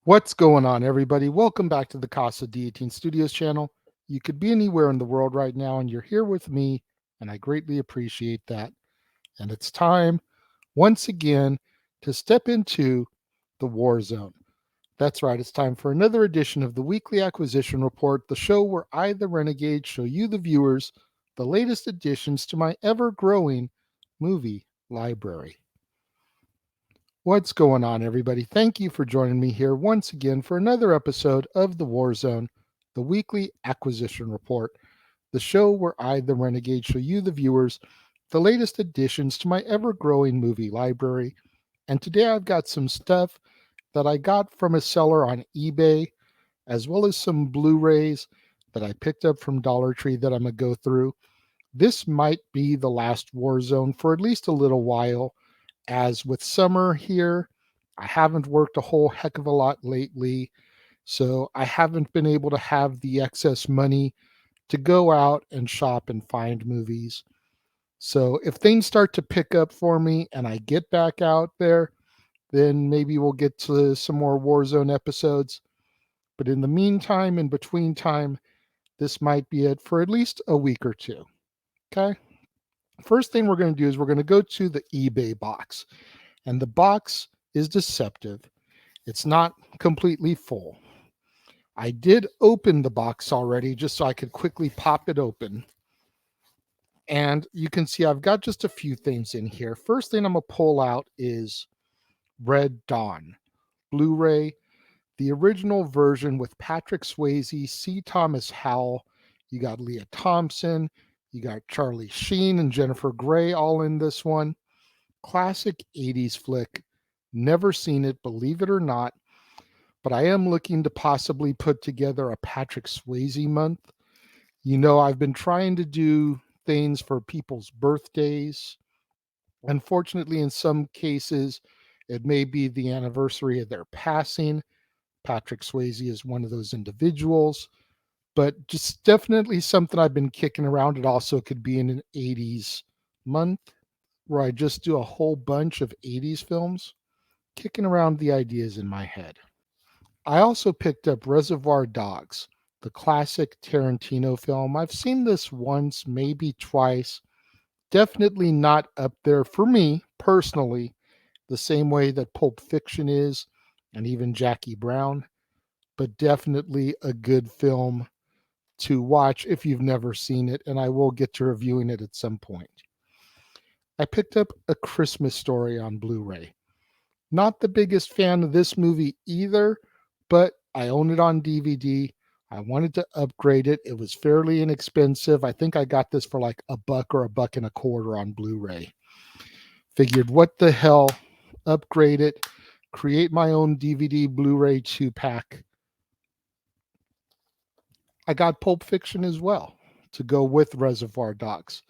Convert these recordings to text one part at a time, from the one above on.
What's going on, everybody? Welcome back to the Casa D18 Studios channel. You could be anywhere in the world right now, and you're here with me, and I greatly appreciate that. And it's time, once again, to step into the war zone. That's right, it's time for another edition of the Weekly Acquisition Report, the show where I, the Renegade, show you, the viewers, the latest additions to my ever growing movie library. What's going on, everybody? Thank you for joining me here once again for another episode of The War Zone, the weekly acquisition report, the show where I, the Renegade, show you, the viewers, the latest additions to my ever growing movie library. And today I've got some stuff that I got from a seller on eBay, as well as some Blu rays that I picked up from Dollar Tree that I'm going to go through. This might be the last War Zone for at least a little while, as with summer here, I haven't worked a whole heck of a lot lately. So I haven't been able to have the excess money to go out and shop and find movies. So if things start to pick up for me and I get back out there, then maybe we'll get to some more Warzone episodes. But in the meantime, in between time, this might be it for at least a week or two. Okay. First thing we're going to do is we're going to go to the eBay box. And the box is deceptive. It's not completely full. I did open the box already just so I could quickly pop it open. And you can see I've got just a few things in here. First thing I'm going to pull out is Red Dawn Blu-ray, the original version with Patrick Swayze, C. Thomas Howell. You got Leah Thompson. You got Charlie Sheen and Jennifer Grey all in this one. Classic 80s flick. Never seen it, believe it or not. But I am looking to possibly put together a Patrick Swayze month. You know, I've been trying to do things for people's birthdays. Unfortunately, in some cases, it may be the anniversary of their passing. Patrick Swayze is one of those individuals, but just definitely something I've been kicking around. It also could be in an 80s month where I just do a whole bunch of 80s films, kicking around the ideas in my head. I also picked up Reservoir Dogs, the classic Tarantino film. I've seen this once, maybe twice. Definitely not up there for me personally, the same way that Pulp Fiction is, and even Jackie Brown, but definitely a good film to watch if you've never seen it, and I will get to reviewing it at some point. I picked up A Christmas Story on Blu-ray. Not the biggest fan of this movie either, but I own it on DVD. I wanted to upgrade it. It was fairly inexpensive. I think I got this for like a buck or a buck and a quarter on Blu-ray. Figured what the hell, upgrade it, create my own DVD Blu-ray 2-pack. I got Pulp Fiction as well to go with Reservoir Dogs.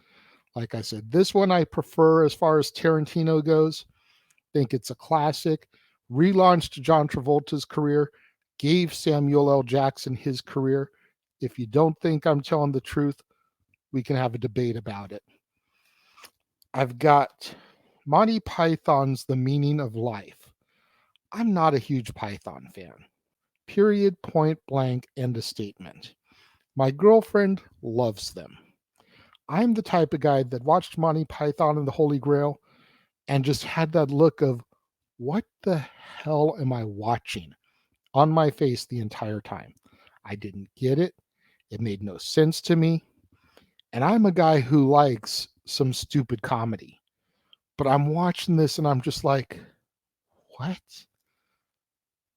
Like I said, this one I prefer as far as Tarantino goes. Think it's a classic. Relaunched John Travolta's career, gave Samuel L. Jackson his career. If you don't think I'm telling the truth, we can have a debate about it. I've got Monty Python's The Meaning of Life. I'm not a huge Python fan. Period, point blank, end of statement. My girlfriend loves them. I'm the type of guy that watched Monty Python and the Holy Grail and just had that look of, what the hell am I watching, on my face the entire time. I didn't get it. It made no sense to me. And I'm a guy who likes some stupid comedy. But I'm watching this and I'm just like, what?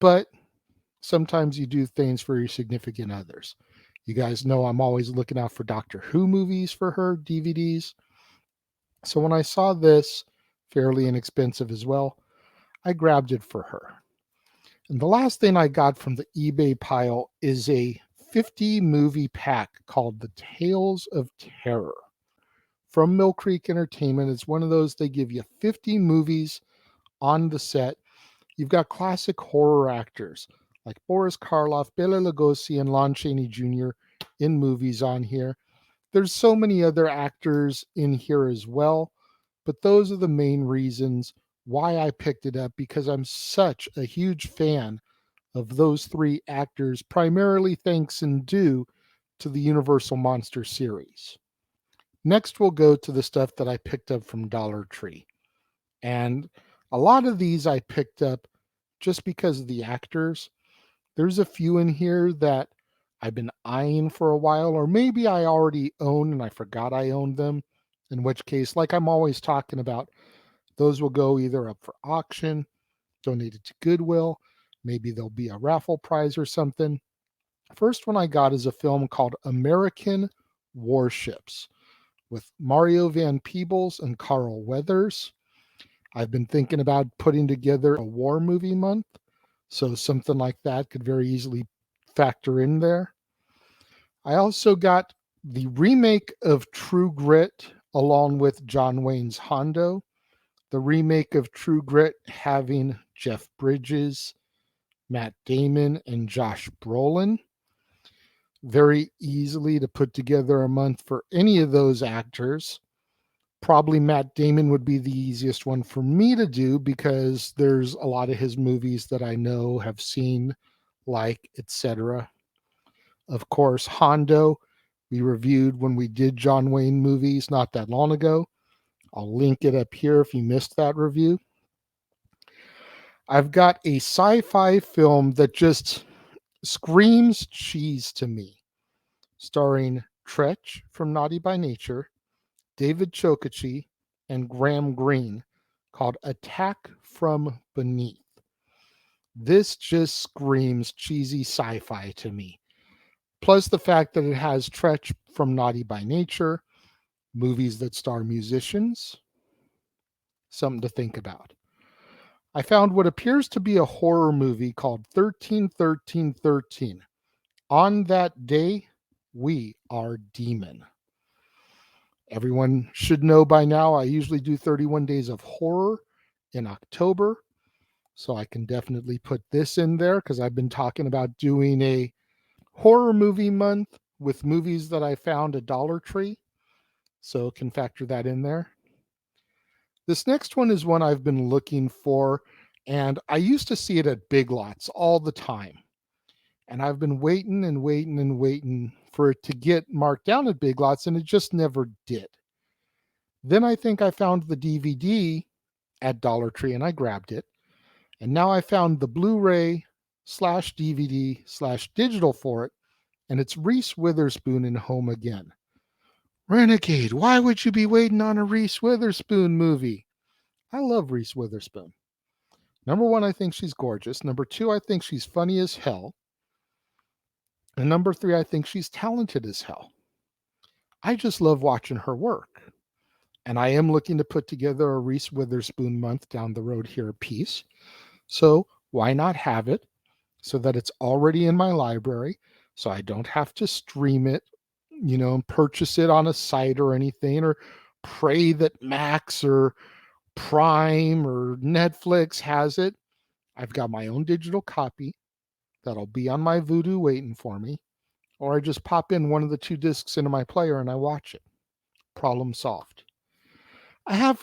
But sometimes you do things for your significant others. You guys know I'm always looking out for Doctor Who movies for her DVDs. So when I saw this, fairly inexpensive as well, I grabbed it for her. And the last thing I got from the eBay pile is a 50 movie pack called The Tales of Terror from Mill Creek Entertainment. It's one of those, they give you 50 movies on the set. You've got classic horror actors like Boris Karloff, Bela Lugosi, and Lon Chaney Jr. in movies on here. There's so many other actors in here as well, but those are the main reasons why I picked it up, because I'm such a huge fan of those three actors, primarily thanks and due to the Universal Monster series. Next, we'll go to the stuff that I picked up from Dollar Tree. And a lot of these I picked up just because of the actors. There's a few in here that I've been eyeing for a while, or maybe I already own and I forgot I owned them, in which case, like I'm always talking about, those will go either up for auction, donated to Goodwill, maybe there'll be a raffle prize or something. First one I got is a film called American Warships with Mario Van Peebles and Carl Weathers. I've been thinking about putting together a war movie month, so something like that could very easily factor in there. I also got the remake of True Grit along with John Wayne's Hondo. The remake of True Grit having Jeff Bridges, Matt Damon, and Josh Brolin. Very easily to put together a month for any of those actors. Probably Matt Damon would be the easiest one for me to do because there's a lot of his movies that I know, have seen, like, etc. Of course, Hondo, we reviewed when we did John Wayne movies not that long ago. I'll link it up here if you missed that review. I've got a sci-fi film that just screams cheese to me, starring Tretch from Naughty by Nature, David Chokachi, and Graham Greene, called Attack from Beneath. This just screams cheesy sci-fi to me. Plus the fact that it has Tretch from Naughty by Nature, movies that star musicians. Something to think about. I found what appears to be a horror movie called 13-13-13. On That Day, We Are Demon. Everyone should know by now I usually do 31 Days of Horror in October. So I can definitely put this in there because I've been talking about doing a horror movie month with movies that I found at Dollar Tree. So can factor that in there. This next one is one I've been looking for, and I used to see it at Big Lots all the time. And I've been waiting and waiting and waiting for it to get marked down at Big Lots, and it just never did. Then I think I found the DVD at Dollar Tree, and I grabbed it. And now I found the Blu-ray /DVD /digital for it, and it's Reese Witherspoon in Home Again. Renegade, why would you be waiting on a Reese Witherspoon movie? I love Reese Witherspoon. Number one, I think she's gorgeous. Number two, I think she's funny as hell. And number three, I think she's talented as hell. I just love watching her work. And I am looking to put together a Reese Witherspoon month down the road here at Peace. So why not have it so that it's already in my library so I don't have to stream it, and purchase it on a site or anything, or pray that Max or Prime or Netflix has it. I've got my own digital copy that'll be on my Vudu waiting for me, or I just pop in one of the two discs into my player and I watch it. Problem solved. I have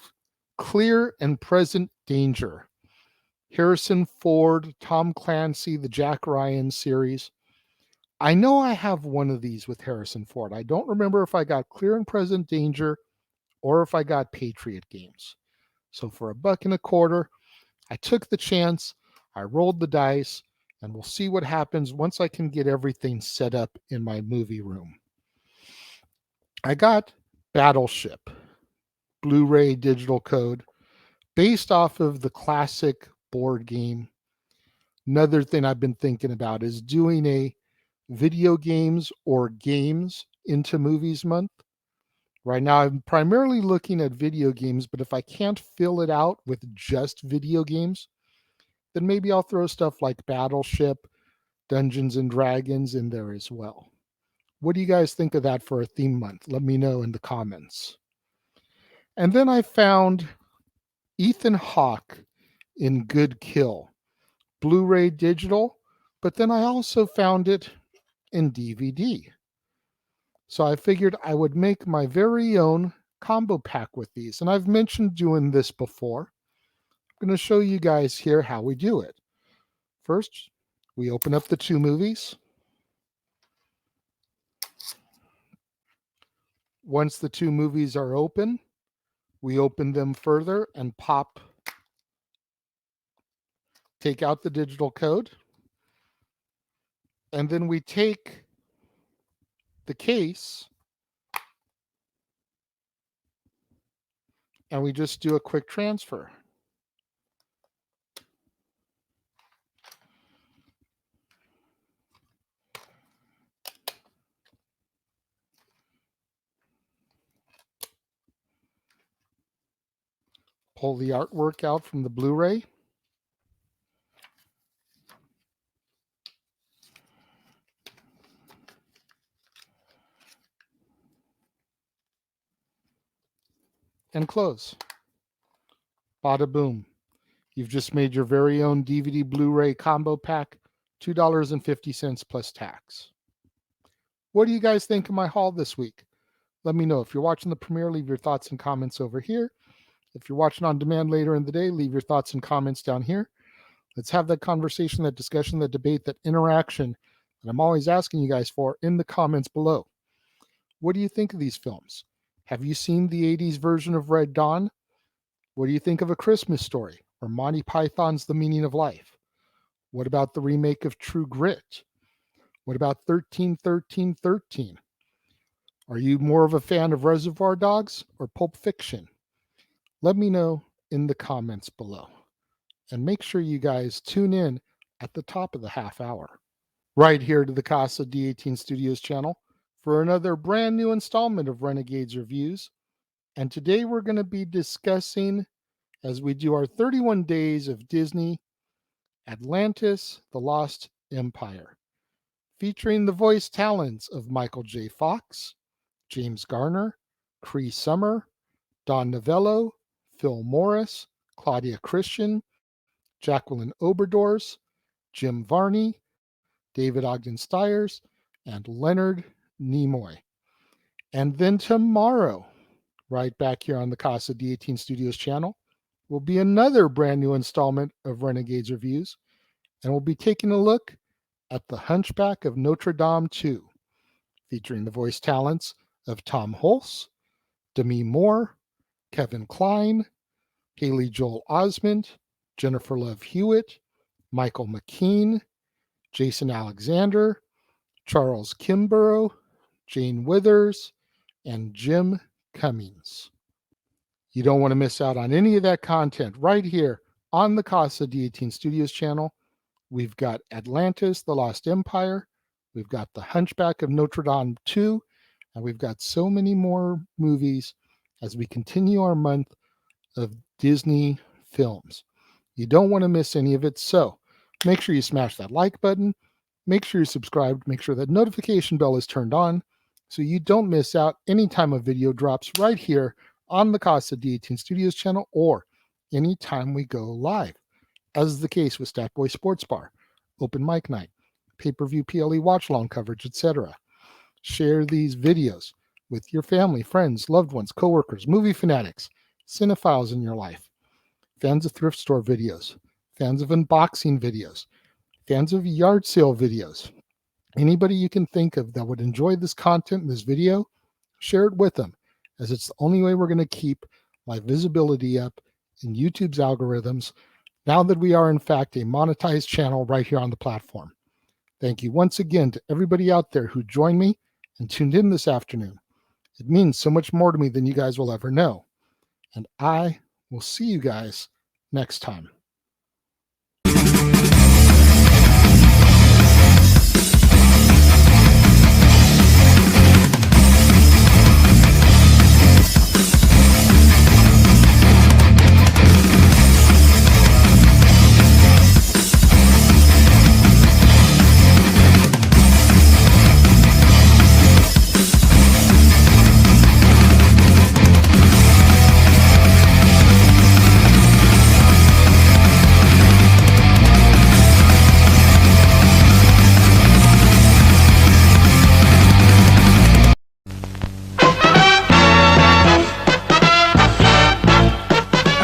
Clear and Present Danger. Harrison Ford, Tom Clancy, the Jack Ryan series. I know I have one of these with Harrison Ford. I don't remember if I got Clear and Present Danger or if I got Patriot Games. So for $1.25, I took the chance, I rolled the dice, and we'll see what happens once I can get everything set up in my movie room. I got Battleship, Blu-ray digital code, based off of the classic board game. Another thing I've been thinking about is doing a video games or games into movies month. Right now, I'm primarily looking at video games, but if I can't fill it out with just video games, then maybe I'll throw stuff like Battleship, Dungeons and Dragons in there as well. What do you guys think of that for a theme month? Let me know in the comments. And then I found Ethan Hawke in Good Kill, Blu-ray digital, but then I also found it in DVD. So I figured I would make my very own combo pack with these. And I've mentioned doing this before. I'm going to show you guys here how we do it. First, We open up the two movies. Once the two movies are open, we open them further and take out the digital code. And then we take the case and we just do a quick transfer. Pull the artwork out from the Blu-ray. And close. Bada boom. You've just made your very own DVD Blu-ray combo pack, $2.50 plus tax. What do you guys think of my haul this week? Let me know. If you're watching the premiere, leave your thoughts and comments over here. If you're watching on demand later in the day, leave your thoughts and comments down here. Let's have that conversation, that discussion, that debate, that interaction that I'm always asking you guys for in the comments below. What do you think of these films? Have you seen the 80s version of Red Dawn? What do you think of A Christmas Story or Monty Python's The Meaning of Life? What about the remake of True Grit? What about 13-13-13? Are you more of a fan of Reservoir Dogs or Pulp Fiction? Let me know in the comments below. And make sure you guys tune in at the top of the half hour, right here to the Casa D18 Studios channel for another brand new installment of Renegade's Reviews. And today we're going to be discussing, as we do our 31 days of Disney, Atlantis, The Lost Empire, featuring the voice talents of Michael J. Fox, James Garner, Cree Summer, Don Novello, Phil Morris, Claudia Christian, Jacqueline Oberdors, Jim Varney, David Ogden Stiers, and Leonard Nimoy. And then tomorrow, right back here on the Casa D18 Studios channel, will be another brand new installment of Renegade's Reviews, and we'll be taking a look at The Hunchback of Notre Dame 2, featuring the voice talents of Tom Hulce, Demi Moore, Kevin Kline, Haley Joel Osment, Jennifer Love Hewitt, Michael McKean, Jason Alexander, Charles Kimbrough, Jane Withers, and Jim Cummings. You don't want to miss out on any of that content right here on the Casa D18 Studios channel. We've got Atlantis, The Lost Empire. We've got The Hunchback of Notre Dame 2. And we've got so many more movies as we continue our month of Disney films. You don't want to miss any of it. So make sure you smash that like button. Make sure you're subscribed. Make sure that notification bell is turned on so you don't miss out anytime a video drops right here on the Casa D18 Studios channel or anytime we go live, as is the case with Statboy Sports Bar, Open Mic Night, Pay-Per-View PLE Watch-Along coverage, etc. Share these videos with your family, friends, loved ones, coworkers, movie fanatics, cinephiles in your life, fans of thrift store videos, fans of unboxing videos, fans of yard sale videos. Anybody you can think of that would enjoy this content in this video, share it with them, as it's the only way we're going to keep my visibility up in YouTube's algorithms now that we are in fact a monetized channel right here on the platform. Thank you once again to everybody out there who joined me and tuned in this afternoon. It means so much more to me than you guys will ever know. And I will see you guys next time.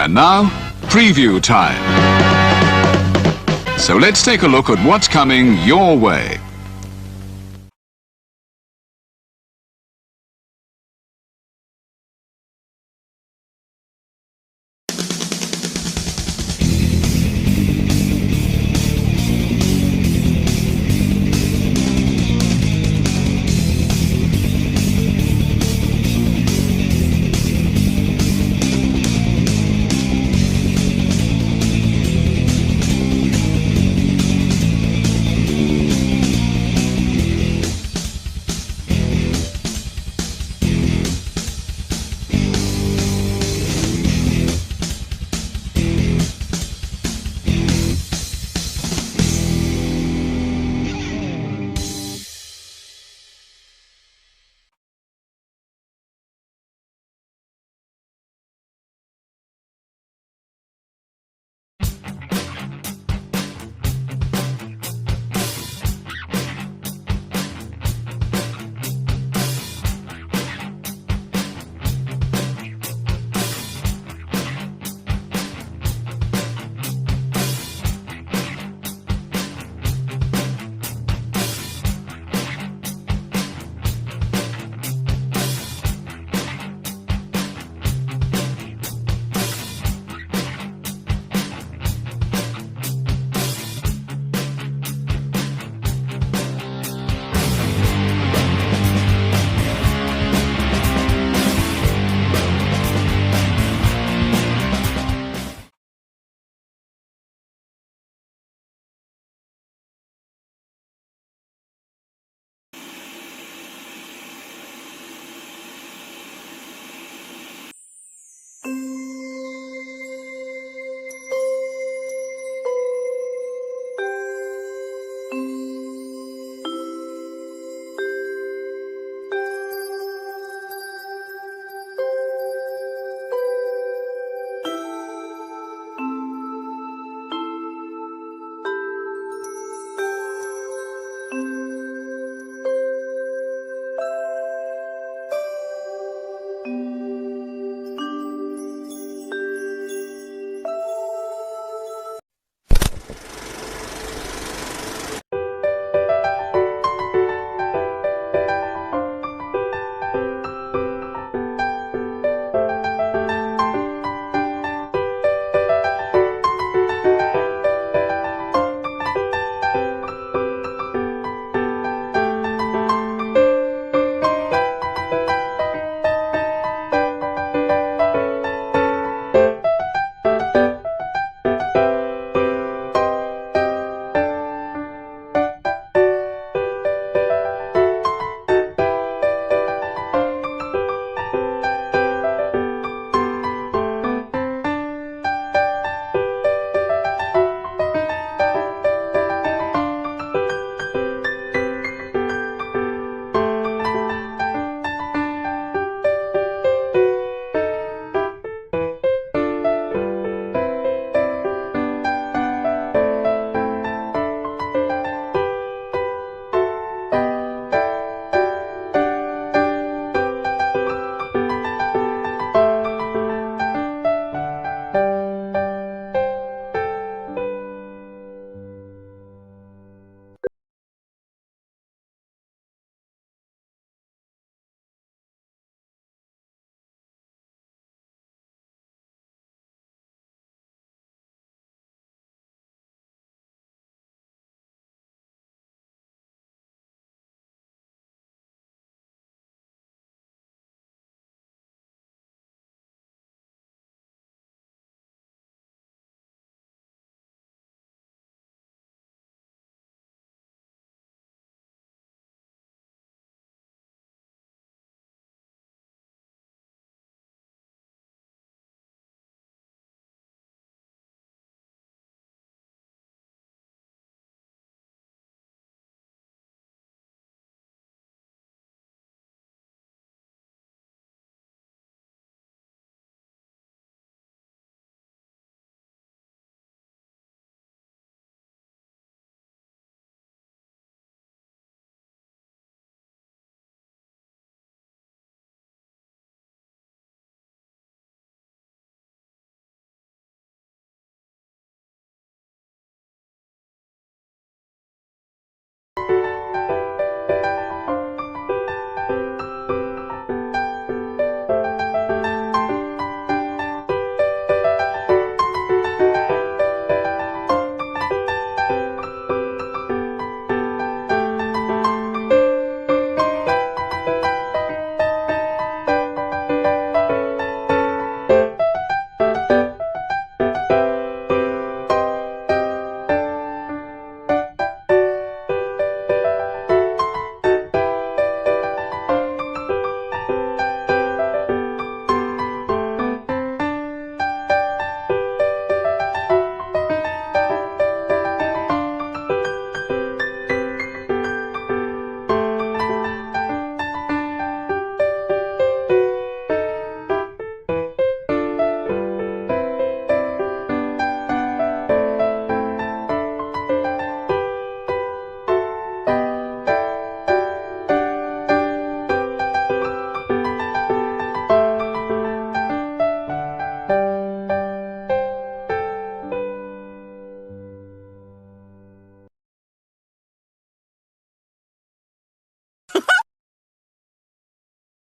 And now, preview time. So let's take a look at what's coming your way.